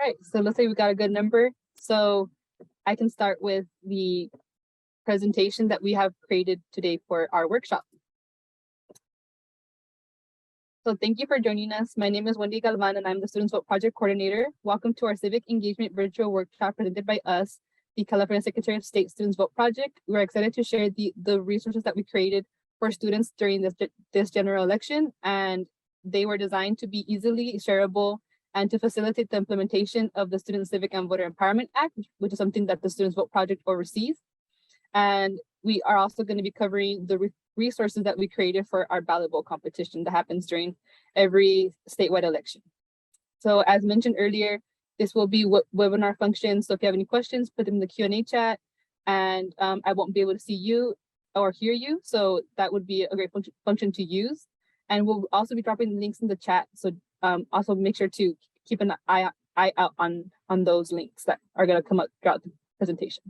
right, so let's say we got a good number. So I can start with the presentation that we have created today for our workshop. So thank you for joining us. My name is Wendy Galvan and I'm the Students Vote Project Coordinator. Welcome to our Civic Engagement Virtual Workshop presented by us, the California Secretary of State Students Vote Project. We're excited to share the resources that we created for students during this general election, and they were designed to be easily shareable and to facilitate the implementation of the Student Civic and Voter Empowerment Act, which is something that the Students Vote Project oversees. And we are also going to be covering the resources that we created for our Ballot competition that happens during every statewide election. So as mentioned earlier, this will be webinar function. So if you have any questions, put them in the Q&A chat, and I won't be able to see you or hear you. So that would be a great function to use. And we'll also be dropping links in the chat. So also make sure to keep an eye out on those links that are going to come up throughout the presentation.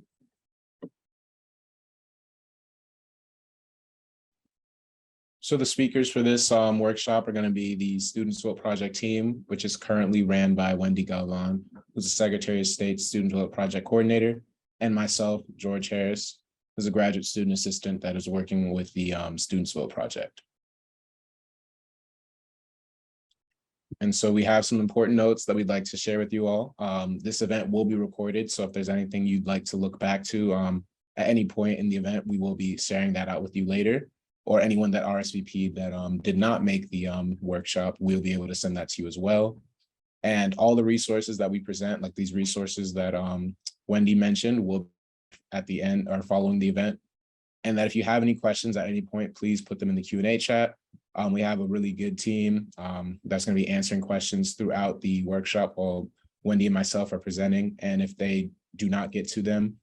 So the speakers for this workshop are going to be the Students Vote Project team, which is currently ran by Wendy Galvan, who's the Secretary of State Student Vote Project Coordinator, and myself, George Harris, who's a graduate student assistant that is working with the Students Vote Project. And so we have some important notes that we'd like to share with you all. This event will be recorded, so if there's anything you'd like to look back to at any point in the event, we will be sharing that out with you later. Or anyone that RSVP'd that did not make the workshop, we'll be able to send that to you as well. And all the resources that we present, like these resources that Wendy mentioned, will at the end or following the event. And that if you have any questions at any point, please put them in the Q&A chat. We have a really good team that's going to be answering questions throughout the workshop while Wendy and myself are presenting. And if they do not get to them,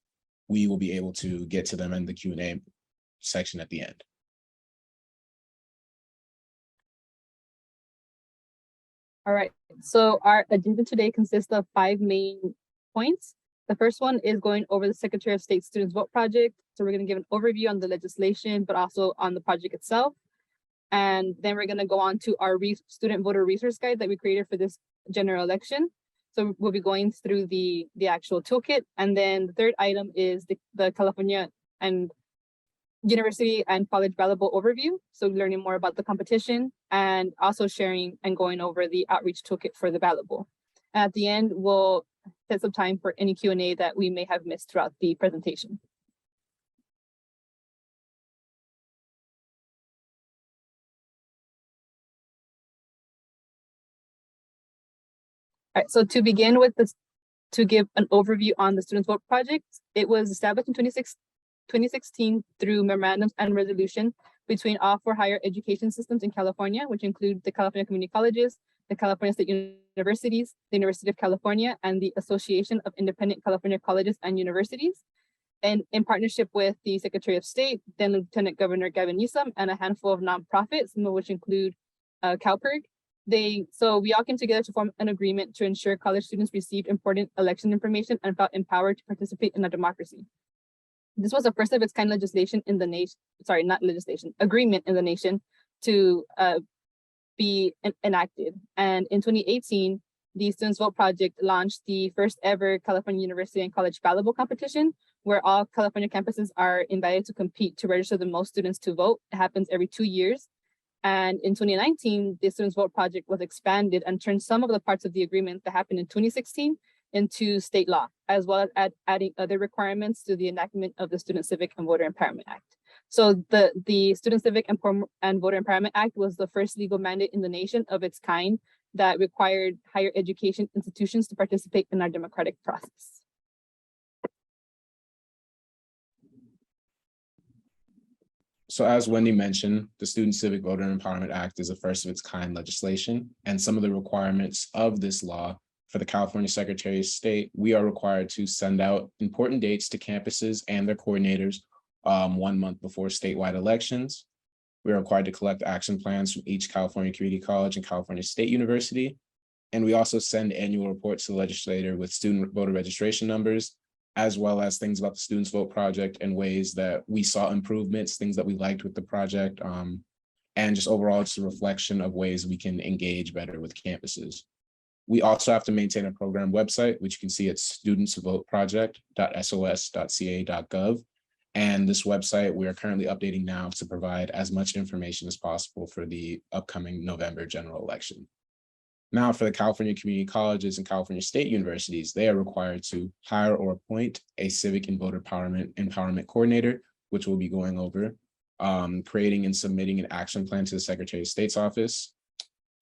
we will be able to get to them in the Q&A section at the end. All right, so our agenda today consists of 5 main points. The first one is going over the Secretary of State Students Vote Project. So we're going to give an overview on the legislation, but also on the project itself. And then we're going to go on to our student voter resource guide that we created for this general election. So we'll be going through the actual toolkit. And then the third item is the California and University and College Ballot overview. So learning more about the competition and also sharing and going over the outreach toolkit for the Ballot. At the end, we'll set some time for any Q&A that we may have missed throughout the presentation. All right, so to begin with this, to give an overview on the Students Vote Project, it was established in 2016 through memorandums and resolution between all 4 higher education systems in California, which include the California Community Colleges, the California State Universities, the University of California, and the Association of Independent California Colleges and Universities. And in partnership with the Secretary of State, then Lieutenant Governor Gavin Newsom, and a handful of nonprofits, some of which include CalPIRG. So we all came together to form an agreement to ensure college students received important election information and felt empowered to participate in a democracy. This was the first of its kind legislation in the nation, sorry, not legislation, agreement in the nation to be enacted. And in 2018, the Students Vote Project launched the first ever California University and College Ballot competition, where all California campuses are invited to compete to register the most students to vote. It happens every 2 years. And in 2019, the Students Vote Project was expanded and turned some of the parts of the agreement that happened in 2016 into state law, as well as adding other requirements to the enactment of the Student Civic and Voter Empowerment Act. So the Student Civic and Voter Empowerment Act was the first legal mandate in the nation of its kind that required higher education institutions to participate in our democratic process. So as Wendy mentioned, the Student Civic Voter Empowerment Act is a first of its kind legislation, and some of the requirements of this law for the California Secretary of State, we are required to send out important dates to campuses and their coordinators 1 month before statewide elections. We are required to collect action plans from each California Community College and California State University. And we also send annual reports to the legislator with student voter registration numbers, as well as things about the Students Vote Project and ways that we saw improvements, things that we liked with the project, and just overall, it's a reflection of ways we can engage better with campuses. We also have to maintain a program website, which you can see at studentsvoteproject.sos.ca.gov. And this website we are currently updating now to provide as much information as possible for the upcoming November general election. Now, for the California community colleges and California state universities, they are required to hire or appoint a civic and voter empowerment coordinator, which we'll be going over, creating and submitting an action plan to the Secretary of State's office,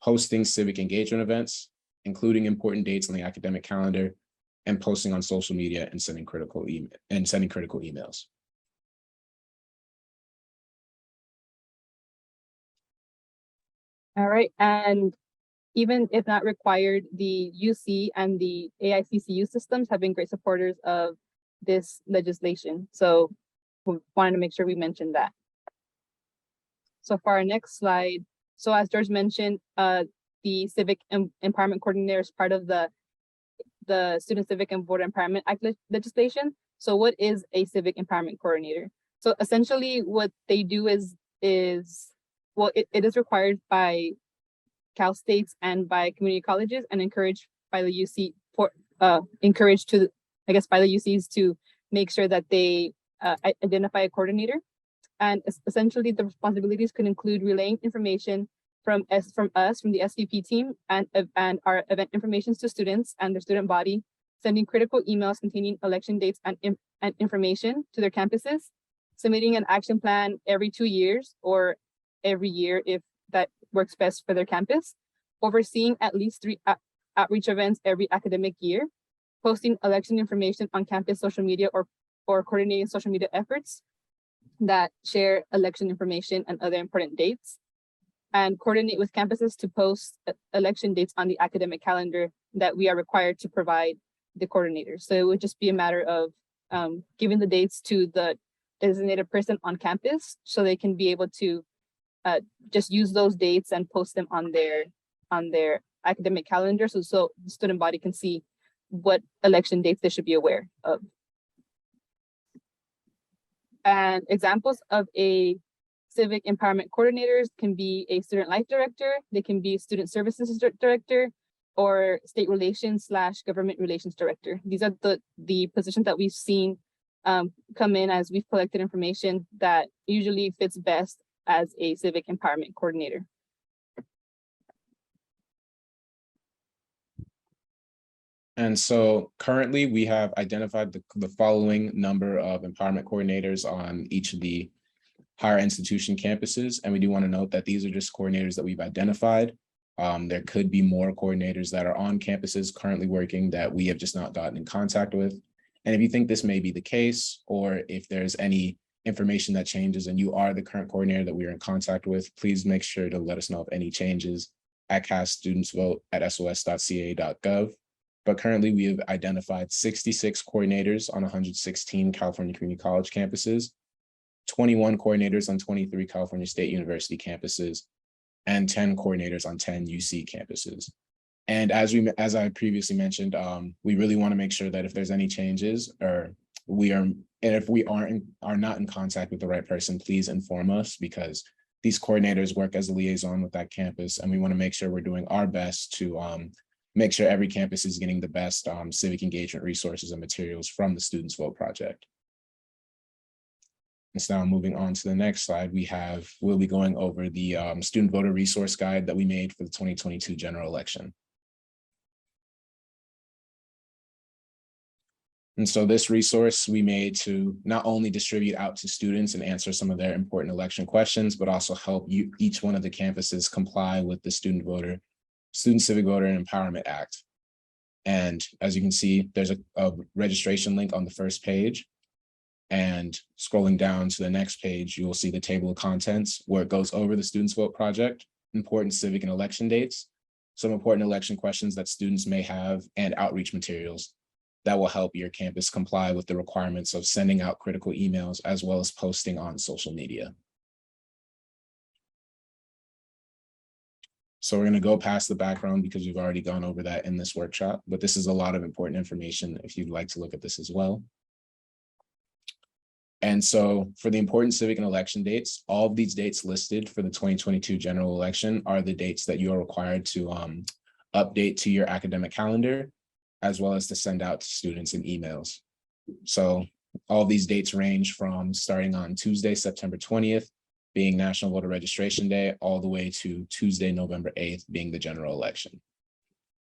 hosting civic engagement events, including important dates on the academic calendar, and posting on social media and sending critical emails. All right, and even if not required, the UC and the AICCU systems have been great supporters of this legislation. So we wanted to make sure we mentioned that. So for our next slide, so as George mentioned, the Civic Empowerment Coordinator is part of the Student Civic and Voter Empowerment Act legislation. So what is a Civic Empowerment Coordinator? So essentially what they do is well, it is required by Cal States and by community colleges and encouraged by the UC encouraged to, I guess, by the UCs to make sure that they identify a coordinator. And essentially the responsibilities could include relaying information from the SVP team and our event information to students and their student body, sending critical emails containing election dates and information to their campuses, submitting an action plan every 2 years or every year if that works best for their campus, overseeing at least 3 outreach events every academic year, posting election information on campus social media or coordinating social media efforts that share election information and other important dates, and coordinate with campuses to post election dates on the academic calendar that we are required to provide the coordinators. So it would just be a matter of giving the dates to the designated person on campus so they can be able to just use those dates and post them on their academic calendar so the student body can see what election dates they should be aware of. And examples of a civic empowerment coordinators can be a student life director, they can be student services director, or state relations / government relations director. These are the positions that we've seen come in as we've collected information that usually fits best as a civic empowerment coordinator. And so currently we have identified the following number of empowerment coordinators on each of the higher institution campuses. And we do want to note that these are just coordinators that we've identified. There could be more coordinators that are on campuses currently working that we have just not gotten in contact with. And if you think this may be the case, or if there's any information that changes and you are the current coordinator that we are in contact with, please make sure to let us know of any changes at caststudentsvote@sos.ca.gov. But currently we have identified 66 coordinators on 116 California community college campuses, 21 coordinators on 23 California State University campuses, and 10 coordinators on 10 UC campuses. And as I previously mentioned, we really want to make sure that if there's any changes or if we are not in contact with the right person, please inform us, because these coordinators work as a liaison with that campus, and we want to make sure we're doing our best to make sure every campus is getting the best civic engagement resources and materials from the Students Vote Project. And so now moving on to the next slide, we'll be going over the student voter resource guide that we made for the 2022 general election. And so this resource we made to not only distribute out to students and answer some of their important election questions, but also help each one of the campuses comply with the Student Civic Voter and Empowerment Act. And as you can see, there's a registration link on the first page. And scrolling down to the next page, you will see the table of contents where it goes over the Students Vote Project, important civic and election dates, some important election questions that students may have, and outreach materials that will help your campus comply with the requirements of sending out critical emails as well as posting on social media. So we're going to go past the background because we've already gone over that in this workshop, but this is a lot of important information if you'd like to look at this as well. And so for the important civic and election dates, all of these dates listed for the 2022 general election are the dates that you are required to update to your academic calendar, as well as to send out to students in emails. So all these dates range from starting on Tuesday, September 20th, being National Voter Registration Day, all the way to Tuesday, November 8th, being the general election.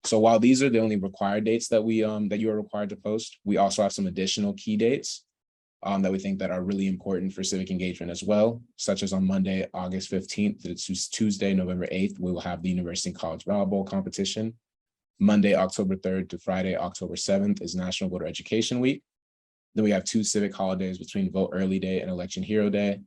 So while these are the only required dates that that you are required to post, we also have some additional key dates that we think that are really important for civic engagement as well, such as on Monday, August 15th to Tuesday, November 8th, we will have the University and College Ballot Bowl competition. Monday, October 3rd to Friday, October 7th is National Voter Education Week. Then we have 2 civic holidays between Vote Early Day and Election Hero Day.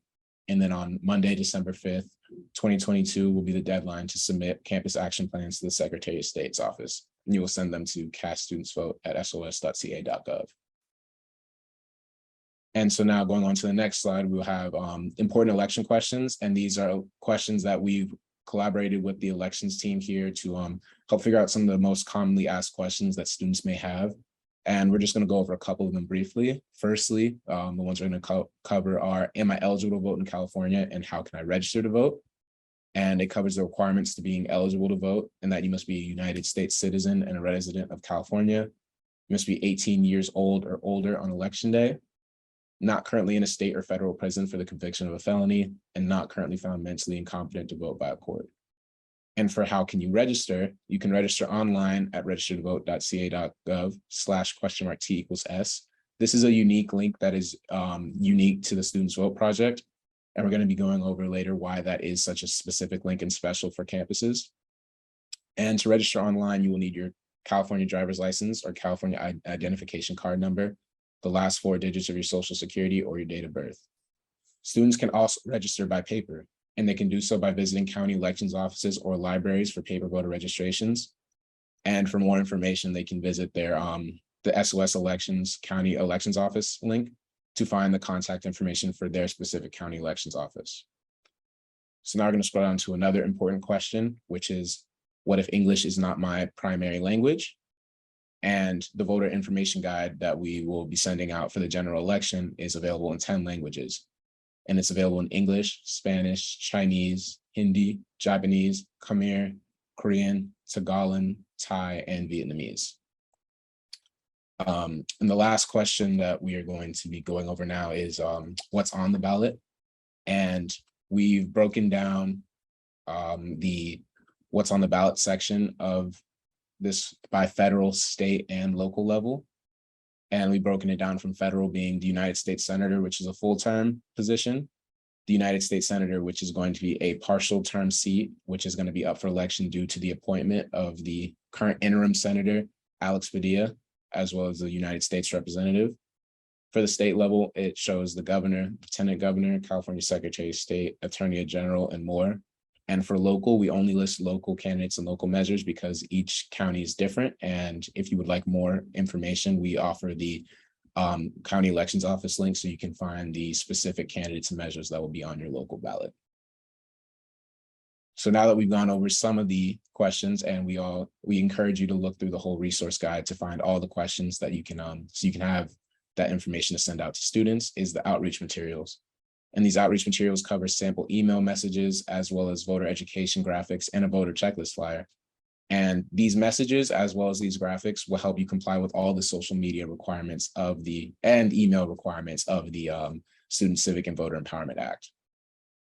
And then on Monday, December 5th, 2022 will be the deadline to submit campus action plans to the Secretary of State's office. And you will send them to caststudentsvote@sos.ca.gov. And so now going on to the next slide, we'll have important election questions. And these are questions that we've collaborated with the elections team here to help figure out some of the most commonly asked questions that students may have. And we're just going to go over a couple of them briefly. Firstly, the ones we're going to cover are, am I eligible to vote in California, and how can I register to vote? And it covers the requirements to being eligible to vote, and that you must be a United States citizen and a resident of California. You must be 18 years old or older on election day, not currently in a state or federal prison for the conviction of a felony, and not currently found mentally incompetent to vote by a court. And for how can you register, you can register online at registertovote.ca.gov/?T=S. This is a unique link that is unique to the Students Vote project. And we're going to be going over later why that is such a specific link and special for campuses. And to register online, you will need your California driver's license or California identification card number, the last 4 digits of your social security, or your date of birth. Students can also register by paper, and they can do so by visiting county elections offices or libraries for paper voter registrations. And for more information, they can visit their the SOS Elections County Elections Office link to find the contact information for their specific county elections office. So now we're going to scroll down to another important question, which is, what if English is not my primary language? And the voter information guide that we will be sending out for the general election is available in 10 languages. And it's available in English, Spanish, Chinese, Hindi, Japanese, Khmer, Korean, Tagalog, Thai, and Vietnamese. And the last question that we are going to be going over now is what's on the ballot. And we've broken down the what's on the ballot section of this by federal, state, and local level. And we've broken it down from federal being the United States Senator, which is a full-term position, the United States Senator, which is going to be a partial term seat, which is going to be up for election due to the appointment of the current interim Senator, Alex Padilla, as well as the United States Representative. For the state level, it shows the governor, lieutenant governor, California Secretary of State, Attorney General, and more. And for local, we only list local candidates and local measures because each county is different. And if you would like more information, we offer the county elections office link so you can find the specific candidates and measures that will be on your local ballot. So now that we've gone over some of the questions, and we encourage you to look through the whole resource guide to find all the questions that you can, so you can have that information to send out to students, is the outreach materials. And these outreach materials cover sample email messages, as well as voter education graphics and a voter checklist flyer. And these messages, as well as these graphics, will help you comply with all the social media requirements of and email requirements of the Student Civic and Voter Empowerment Act.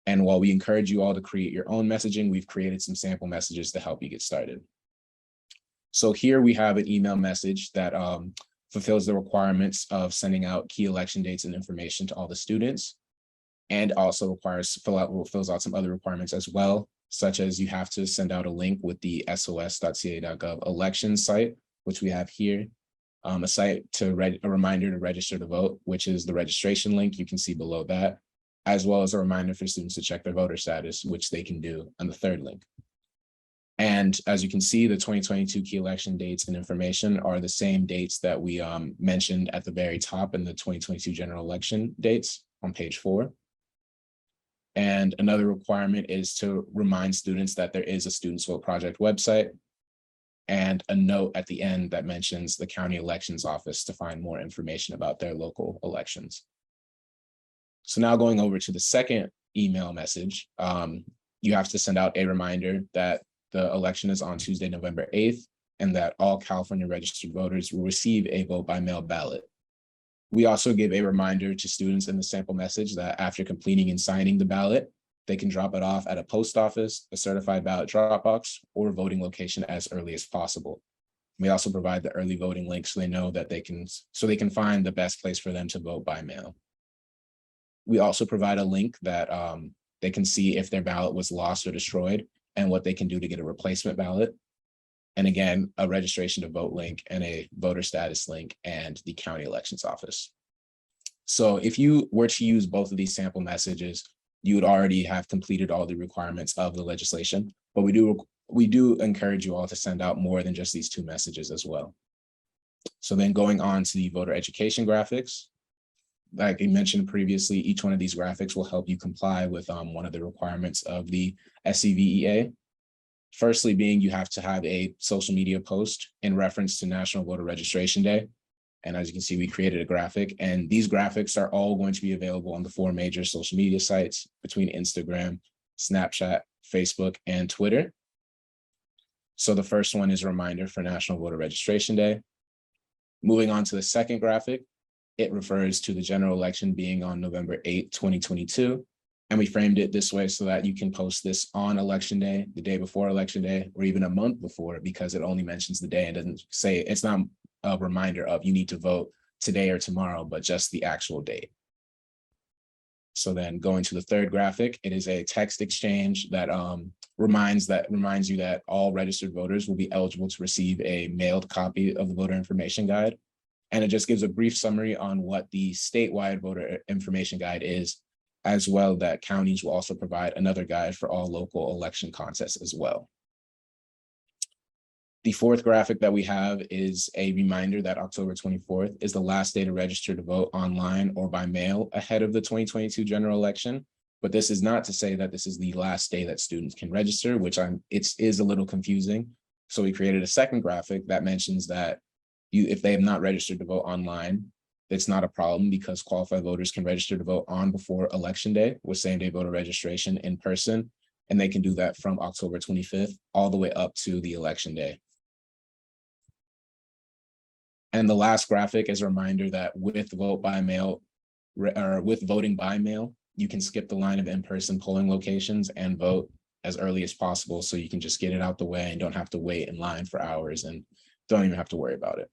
And while we encourage you all to create your own messaging, we've created some sample messages to help you get started. So here we have an email message that fulfills the requirements of sending out key election dates and information to all the students, and also fills out some other requirements as well, such as you have to send out a link with the sos.ca.gov elections site, which we have here, a site a reminder to register to vote, which is the registration link you can see below that, as well as a reminder for students to check their voter status, which they can do on the third link. And as you can see, the 2022 key election dates and information are the same dates that we mentioned at the very top in the 2022 general election dates on page 4. And another requirement is to remind students that there is a Students Vote Project website and a note at the end that mentions the county elections office to find more information about their local elections. So now going over to the second email message, you have to send out a reminder that the election is on Tuesday, November 8th, and that all California registered voters will receive a vote by mail ballot. We also give a reminder to students in the sample message that after completing and signing the ballot, they can drop it off at a post office, a certified ballot drop box, or voting location as early as possible. We also provide the early voting link so they know that they can find the best place for them to vote by mail. We also provide a link that they can see if their ballot was lost or destroyed and what they can do to get a replacement ballot. And again, a registration to vote link and a voter status link and the county elections office. So if you were to use both of these sample messages, you would already have completed all the requirements of the legislation, but we do encourage you all to send out more than just these two messages as well. So then going on to the voter education graphics, like I mentioned previously, each one of these graphics will help you comply with one of the requirements of the SCVEA. Firstly being you have to have a social media post in reference to National Voter Registration Day. And as you can see, we created a graphic, and these graphics are all going to be available on the 4 major social media sites between Instagram, Snapchat, Facebook, and Twitter. So the first one is a reminder for National Voter Registration Day. Moving on to the second graphic, it refers to the general election being on November 8, 2022. And we framed it this way so that you can post this on election day, the day before election day, or even a month before, because it only mentions the day and doesn't say, it's not a reminder of you need to vote today or tomorrow, but just the actual date. So then going to the third graphic, it is a text exchange that reminds you that all registered voters will be eligible to receive a mailed copy of the voter information guide. And it just gives a brief summary on what the statewide voter information guide is, as well that counties will also provide another guide for all local election contests as well. The fourth graphic that we have is a reminder that October 24th is the last day to register to vote online or by mail ahead of the 2022 general election. But this is not to say that this is the last day that students can register, which it is a little confusing. So we created a second graphic that mentions that if they have not registered to vote online, it's not a problem because qualified voters can register to vote on before election day with same-day voter registration in person. And they can do that from October 25th all the way up to the election day. And the last graphic is a reminder that with voting by mail, you can skip the line of in-person polling locations and vote as early as possible. So you can just get it out the way and don't have to wait in line for hours and don't even have to worry about it.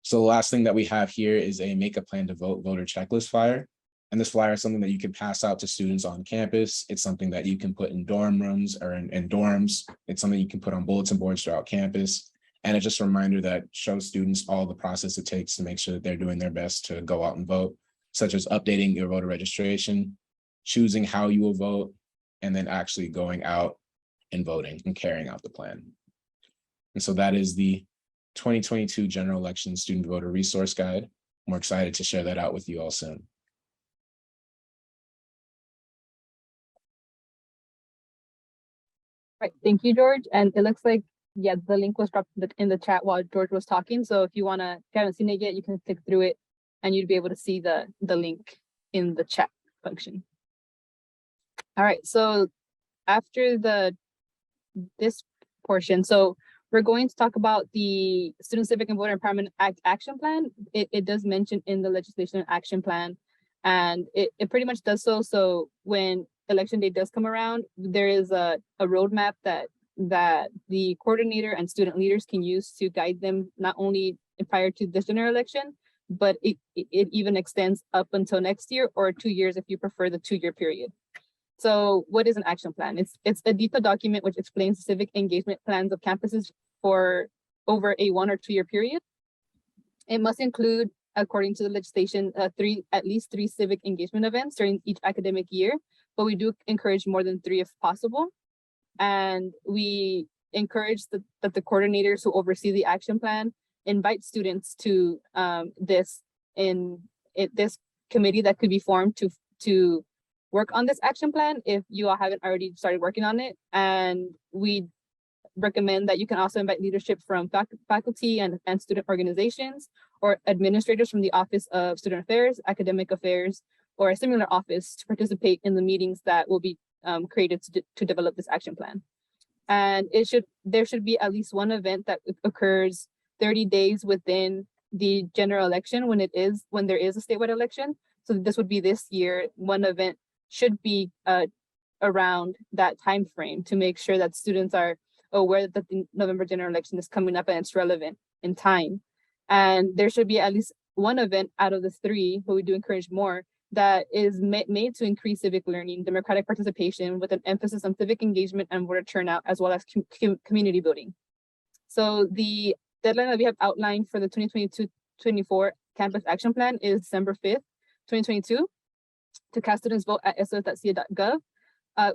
So the last thing that we have here is a make a plan to vote voter checklist flyer. And this flyer is something that you can pass out to students on campus. It's something that you can put in dorm rooms or in dorms. It's something you can put on bulletin boards throughout campus. And it's just a reminder that shows students all the process it takes to make sure that they're doing their best to go out and vote, such as updating your voter registration, choosing how you will vote, and then actually going out and voting and carrying out the plan. And so that is the 2022 General Election Student Voter Resource Guide. We're excited to share that out with you all soon. Right, thank you, George. And it looks like, yeah, the link was dropped in the chat while George was talking. So if you haven't seen it yet, you can click through it and you'd be able to see the link in the chat function. All right, so after this portion, so we're going to talk about the Student Civic and Voter Empowerment Act Action Plan. It does mention in the legislation action plan, and it pretty much does so. So when election day does come around, there is a roadmap that the coordinator and student leaders can use to guide them not only prior to this general election, but it even extends up until next year or 2 years if you prefer the 2-year period. So what is an action plan? It's a detailed document which explains civic engagement plans of campuses for over a 1 or 2 year period. It must include, according to the legislation, at least three civic engagement events during each academic year, but we do encourage more than 3 if possible. And we encourage that the coordinators who oversee the action plan invite students to this committee that could be formed to work on this action plan if you all haven't already started working on it. And we recommend that you can also invite leadership from faculty and student organizations or administrators from the Office of Student Affairs, Academic Affairs, or a similar office to participate in the meetings that will be created to develop this action plan. And there should be at least one event that occurs 30 days within the general election when there is a statewide election. So this would be this year. One event should be around that time frame to make sure that students are aware that the November general election is coming up and it's relevant in time. And there should be at least one event out of the three, but we do encourage more, that is made to increase civic learning, democratic participation with an emphasis on civic engagement and voter turnout, as well as community building. So the deadline that we have outlined for the 2022-24 campus action plan is December 5th, 2022, to cast students vote at sos.ca.gov.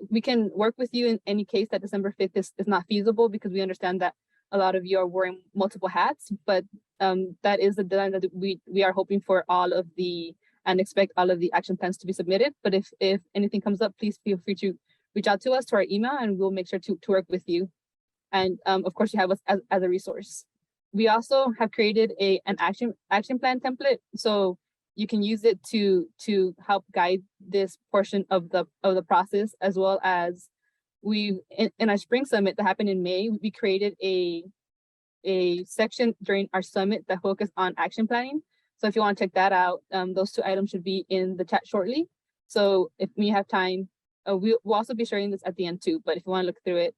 We can work with you in any case that December 5th is not feasible, because we understand that a lot of you are wearing multiple hats, but that is the deadline that we are hoping for all of the, and expect all of the action plans to be submitted. But if anything comes up, please feel free to reach out to us, to our email, and we'll make sure to work with you. And of course, you have us as a resource. We also have created an action plan template, so you can use it to help guide this portion of the process, as well as in our spring summit that happened in May, we created a section during our summit that focused on action planning. So if you want to check that out, those two items should be in the chat shortly. So if we have time, we'll also be sharing this at the end too, but if you want to look through it,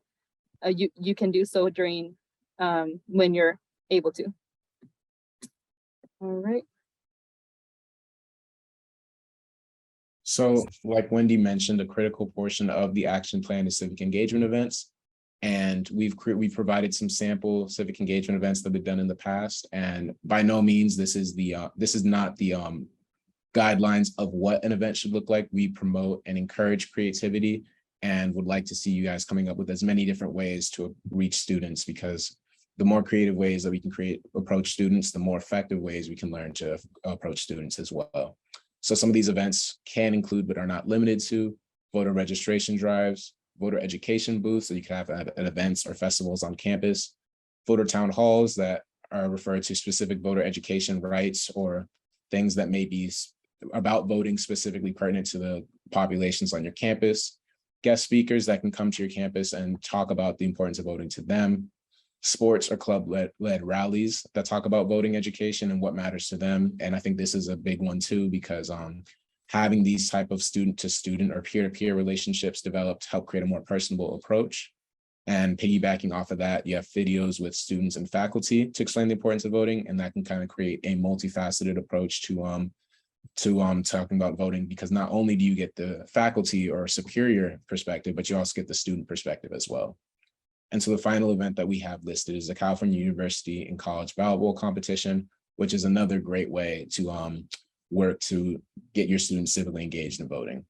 you can do so during when you're able to. All right. So like Wendy mentioned, a critical portion of the action plan is civic engagement events. And we've provided some sample civic engagement events that we've done in the past. And by no means, this is not the guidelines of what an event should look like. We promote and encourage creativity and would like to see you guys coming up with as many different ways to reach students, because the more creative ways that we can approach students, the more effective ways we can learn to approach students as well. So some of these events can include, but are not limited to, voter registration drives, voter education booths, so you can have at events or festivals on campus, voter town halls that are referred to specific voter education rights or things that may be about voting specifically pertinent to the populations on your campus, guest speakers that can come to your campus and talk about the importance of voting to them, sports or club-led rallies that talk about voting education and what matters to them. And I think this is a big one too, because having these type of student-to-student or peer-to-peer relationships developed help create a more personable approach. And piggybacking off of that, you have videos with students and faculty to explain the importance of voting, and that can kind of create a multifaceted approach to talking about voting, because not only do you get the faculty or superior perspective, but you also get the student perspective as well. And so the final event that we have listed is the California University and College Ballot Bowl competition, which is another great way to work to get your students civically engaged in voting.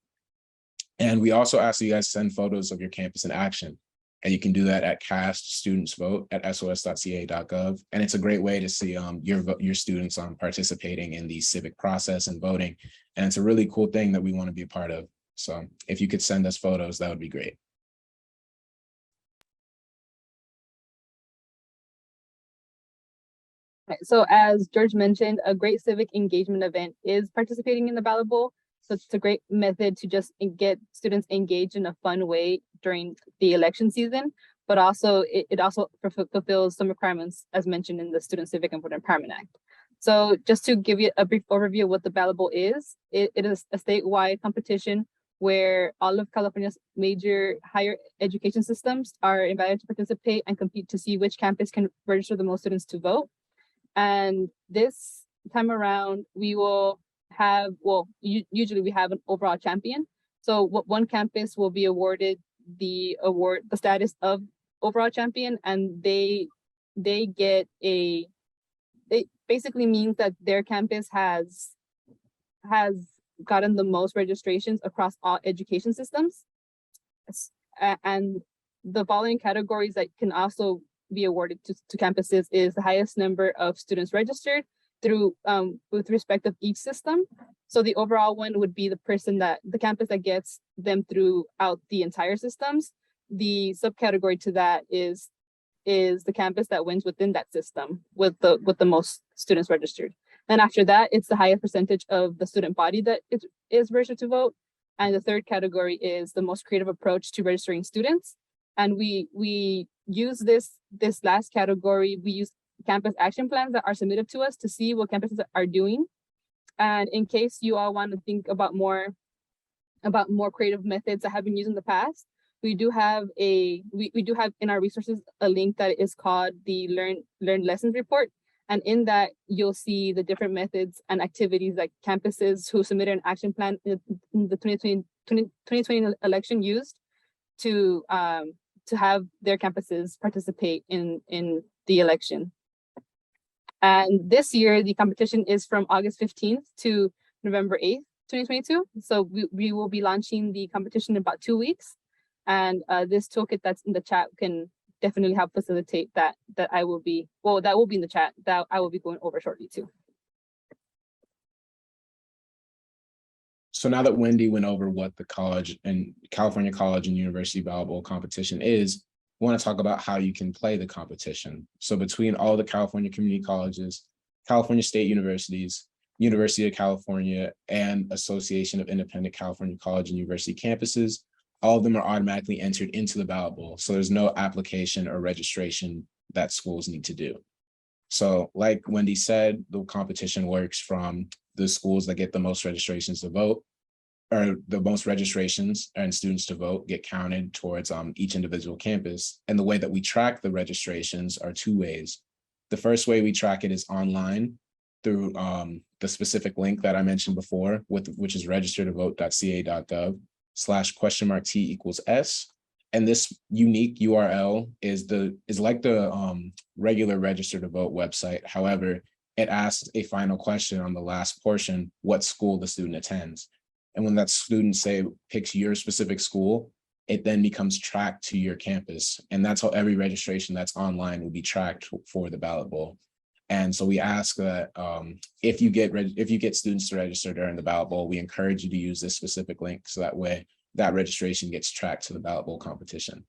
And we also ask you guys to send photos of your campus in action. And you can do that at caststudentsvote@sos.ca.gov. And it's a great way to see your students participating in the civic process and voting. And it's a really cool thing that we want to be a part of. So if you could send us photos, that would be great. So as George mentioned, a great civic engagement event is participating in the Ballot Bowl. So it's a great method to just get students engaged in a fun way during the election season, but also it also fulfills some requirements as mentioned in the Student Civic and Voter Empowerment Act. So just to give you a brief overview of what the Ballot Bowl is, it is a statewide competition where all of California's major higher education systems are invited to participate and compete to see which campus can register the most students to vote. And this time around, we will have, usually we have an overall champion. So one campus will be awarded the status of overall champion, and they basically means that their campus has gotten the most registrations across all education systems. And the following categories that can also be awarded to campuses is the highest number of students registered through with respect of each system. So the overall one would be the campus that gets them throughout the entire systems. The subcategory to that is the campus that wins within that system with the most students registered. And after that, it's the highest percentage of the student body that is registered to vote. And the third category is the most creative approach to registering students. And we use this last category. We use campus action plans that are submitted to us to see what campuses are doing. And in case you all want to think about more creative methods that have been used in the past, we do have in our resources a link that is called the Learned Lessons Report. And in that, you'll see the different methods and activities that campuses who submitted an action plan in the 2020 election used to have their campuses participate in the election. And this year, the competition is from August 15th to November 8th, 2022. So we will be launching the competition in about 2 weeks. And this toolkit that's in the chat can definitely help facilitate that I will be, well, that will be in the chat that I will be going over shortly too. So now that Wendy went over what the California College and University Ballot Bowl competition is, we want to talk about how you can play the competition. So between all the California community colleges, California State Universities, University of California, and Association of Independent California College and University Campuses, all of them are automatically entered into the ballot bowl. So there's no application or registration that schools need to do. So like Wendy said, the competition works from the schools that get the most registrations to vote, or the most registrations and students to vote get counted towards each individual campus. And the way that we track the registrations are 2 ways. The first way we track it is online through the specific link that I mentioned before, which is register2vote.ca.gov/?T=S. And this unique URL is like the regular register to vote website. However, it asks a final question on the last portion, what school the student attends. And when that student picks your specific school, it then becomes tracked to your campus. And that's how every registration that's online will be tracked for the ballot bowl. And so we ask that if you get students to register during the ballot bowl, we encourage you to use this specific link so that way that registration gets tracked to the ballot bowl competition.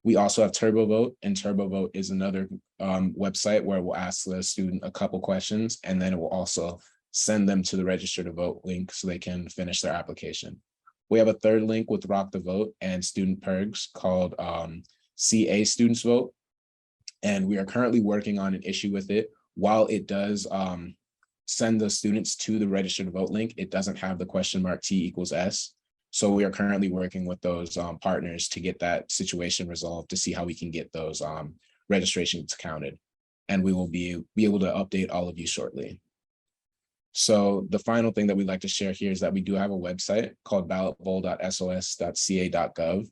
We also have TurboVote, and TurboVote is another website where we'll ask the student a couple questions, and then it will also send them to the register to vote link so they can finish their application. We have a third link with Rock the Vote and Student Perks called CA Students Vote. And we are currently working on an issue with it. While it does send the students to the register to vote link, it doesn't have the T=S. So we are currently working with those partners to get that situation resolved to see how we can get those registrations counted. And we will be able to update all of you shortly. So the final thing that we'd like to share here is that we do have a website called ballotbowl.sos.ca.gov,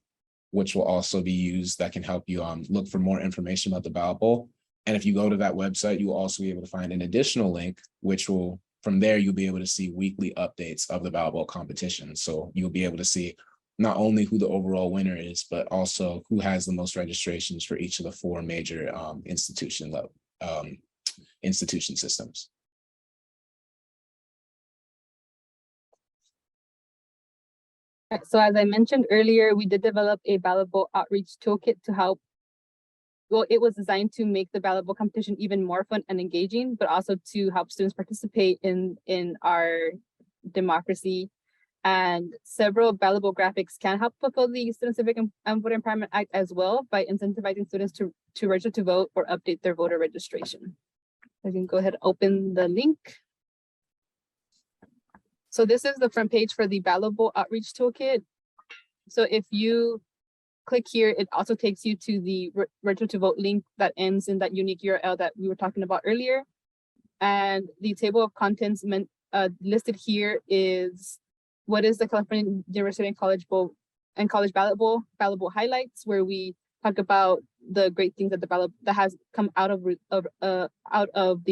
which will also be used that can help you look for more information about the ballot bowl. And if you go to that website, you will also be able to find an additional link, which will, from there, you'll be able to see weekly updates of the ballot bowl competition. So you'll be able to see not only who the overall winner is, but also who has the most registrations for each of the 4 major institution systems. So as I mentioned earlier, we did develop a ballot bowl outreach toolkit to help. Well, it was designed to make the ballot bowl competition even more fun and engaging, but also to help students participate in our democracy. And several ballot bowl graphics can help fulfill the Student Civic and Voter Empowerment Act as well by incentivizing students to register to vote or update their voter registration. I can go ahead and open the link. So this is the front page for the ballot bowl outreach toolkit. So if you click here, it also takes you to the register to vote link that ends in that unique URL that we were talking about earlier. And the table of contents listed here is what is the California University and College Bowl and College Ballot Bowl highlights, where we talk about the great things that the ballot that has come out of the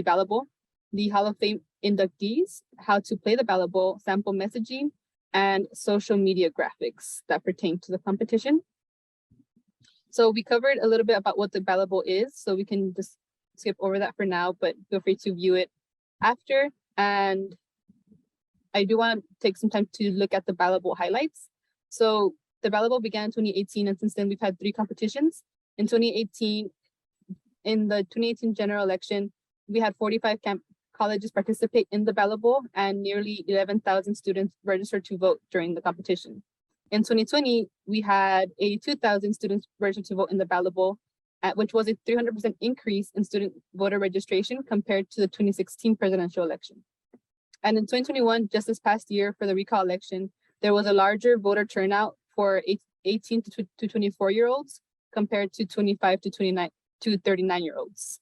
ballot bowl, the Hall of Fame inductees, how to play the ballot bowl, sample messaging, and social media graphics that pertain to the competition. So we covered a little bit about what the ballot bowl is, so we can just skip over that for now, but feel free to view it after. And I do want to take some time to look at the ballot bowl highlights. So the ballot bowl began in 2018, and since then we've had 3 competitions. In 2018, in the 2018 general election, we had 45 colleges participate in the ballot bowl, and nearly 11,000 students registered to vote during the competition. In 2020, we had 82,000 students registered to vote in the ballot bowl, which was a 300% increase in student voter registration compared to the 2016 presidential election. And in 2021, just this past year for the recall election, there was a larger voter turnout for 18 to 24-year-olds compared to 25 to 39-year-olds.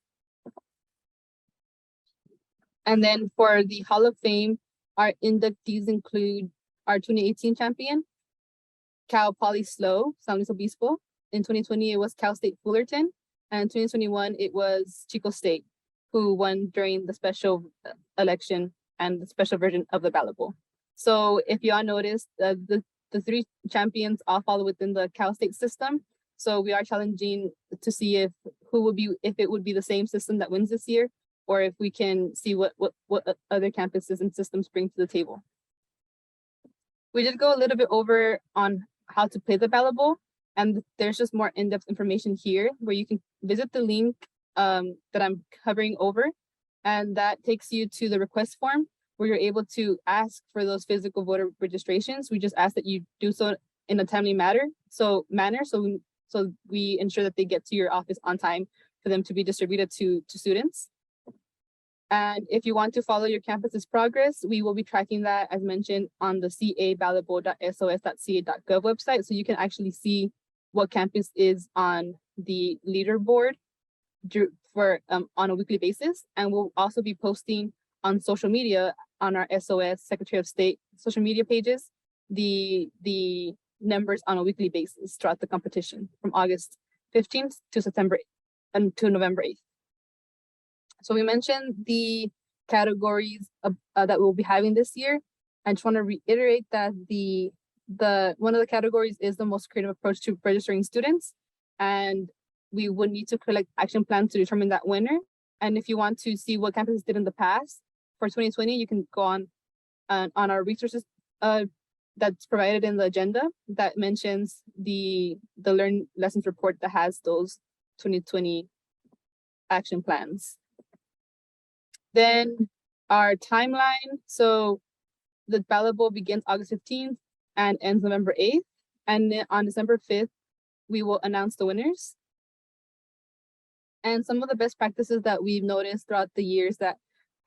And then for the Hall of Fame, our inductees include our 2018 champion, Cal Poly Slow, San Luis Obispo. In 2020, it was Cal State Fullerton. And in 2021, it was Chico State, who won during the special election and the special version of the ballot bowl. So if you all noticed, the three champions all fall within the Cal State system. So we are challenging to see if it would be the same system that wins this year, or if we can see what other campuses and systems bring to the table. We did go a little bit over on how to play the ballot bowl, and there's just more in-depth information here where you can visit the link that I'm covering over, and that takes you to the request form where you're able to ask for those physical voter registrations. We just ask that you do so in a timely manner, so we ensure that they get to your office on time for them to be distributed to students. And if you want to follow your campus's progress, we will be tracking that, as mentioned, on the caballotbowl.sos.ca.gov website. So you can actually see what campus is on the leaderboard on a weekly basis. And we'll also be posting on social media on our SOS Secretary of State social media pages, the numbers on a weekly basis throughout the competition from August 15th to November 8th. So we mentioned the categories that we'll be having this year. I just want to reiterate that one of the categories is the most creative approach to registering students, and we would need to collect action plans to determine that winner. And if you want to see what campuses did in the past for 2020, you can go on our resources that's provided in the agenda that mentions the Learn Lessons report that has those 2020 action plans. Then our timeline. So the ballot bowl begins August 15th and ends November 8th. And then on December 5th, we will announce the winners. And some of the best practices that we've noticed throughout the years that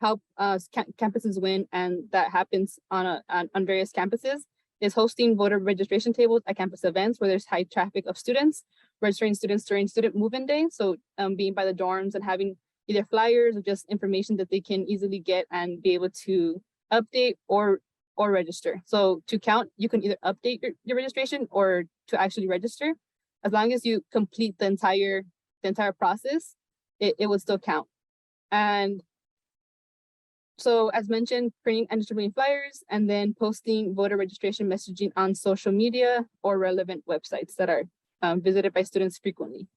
help campuses win, and that happens on various campuses, is hosting voter registration tables at campus events where there's high traffic of students, registering students during student move-in day. So being by the dorms and having either flyers or just information that they can easily get and be able to update or register. So to count, you can either update your registration or to actually register. As long as you complete the entire process, it would still count. And so as mentioned, printing and distributing flyers, and then posting voter registration messaging on social media or relevant websites that are visited by students frequently.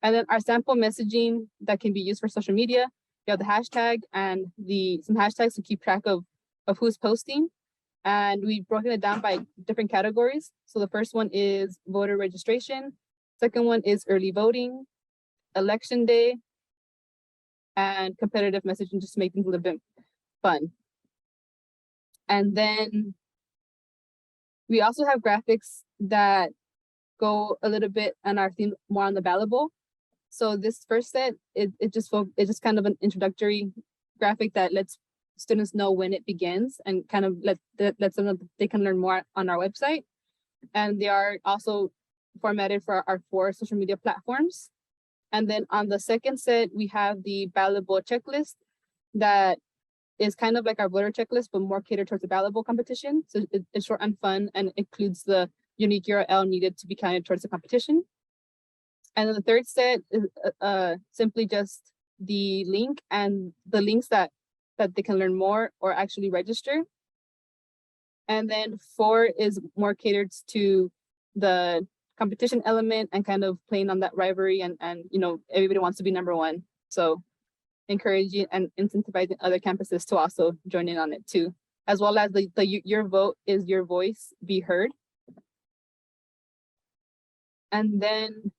And then our sample messaging that can be used for social media, you have the hashtag and some hashtags to keep track of who's posting. And we've broken it down by different categories. So the first one is voter registration. Second one is early voting, election day, and competitive messaging, just to make things a little bit fun. And then we also have graphics that go a little bit on our theme more on the ballot bowl. So this first set, it's just kind of an introductory graphic that lets students know when it begins and kind of lets them know that they can learn more on our website. And they are also formatted for our 4 social media platforms. And then on the second set, we have the ballot bowl checklist that is kind of like our voter checklist, but more catered towards the ballot bowl competition. So it's short and fun and includes the unique URL needed to be counted towards the competition. And then the third set is simply just the link and the links that they can learn more or actually register. And then 4 is more catered to the competition element and kind of playing on that rivalry and everybody wants to be number 1. So encouraging and incentivizing other campuses to also join in on it too, as well as the your vote is your voice, be heard. And then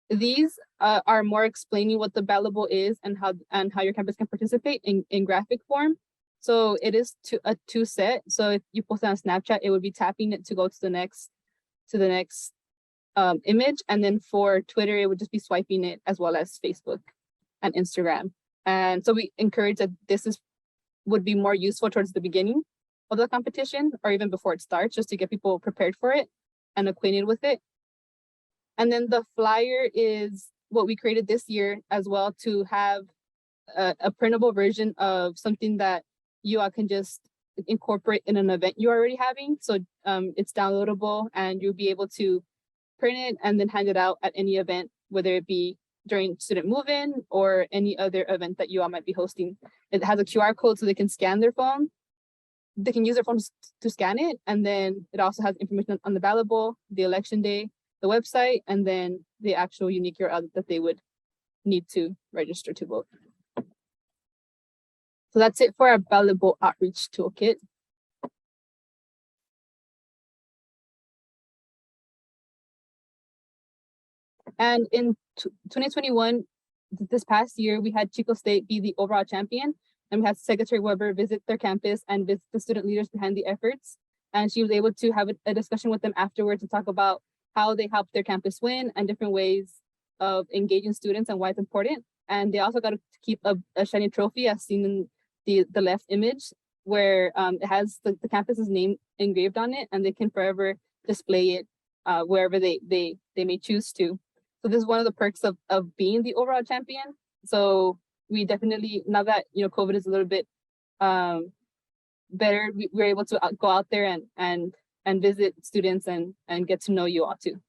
these are more explaining what the ballot bowl is and how your campus can participate in graphic form. So it is a two set. So if you post it on Snapchat, it would be tapping it to go to the next image. And then for Twitter, it would just be swiping it, as well as Facebook and Instagram. And so we encourage that would be more useful towards the beginning of the competition, or even before it starts, just to get people prepared for it and acquainted with it. And then the flyer is what we created this year as well, to have a printable version of something that you all can just incorporate in an event you're already having. So it's downloadable, and you'll be able to print it and then hand it out at any event, whether it be during student move-in or any other event that you all might be hosting. It has a QR code so they can scan their phone. They can use their phones to scan it. And then it also has information on the ballot bowl, the election day, the website, and then the actual unique URL that they would need to register to vote. So that's it for our ballot bowl outreach toolkit. And in 2021, this past year, we had Chico State be the overall champion, and we had Secretary Weber visit their campus and visit the student leaders behind the efforts. And she was able to have a discussion with them afterwards to talk about how they helped their campus win and different ways of engaging students and why it's important. And they also got to keep a shiny trophy, as seen in the left image, where it has the campus's name engraved on it, and they can forever display it wherever they may choose to. So this is one of the perks of being the overall champion. So we definitely, now that COVID is a little bit better, we're able to go out there and visit students and get to know you all too.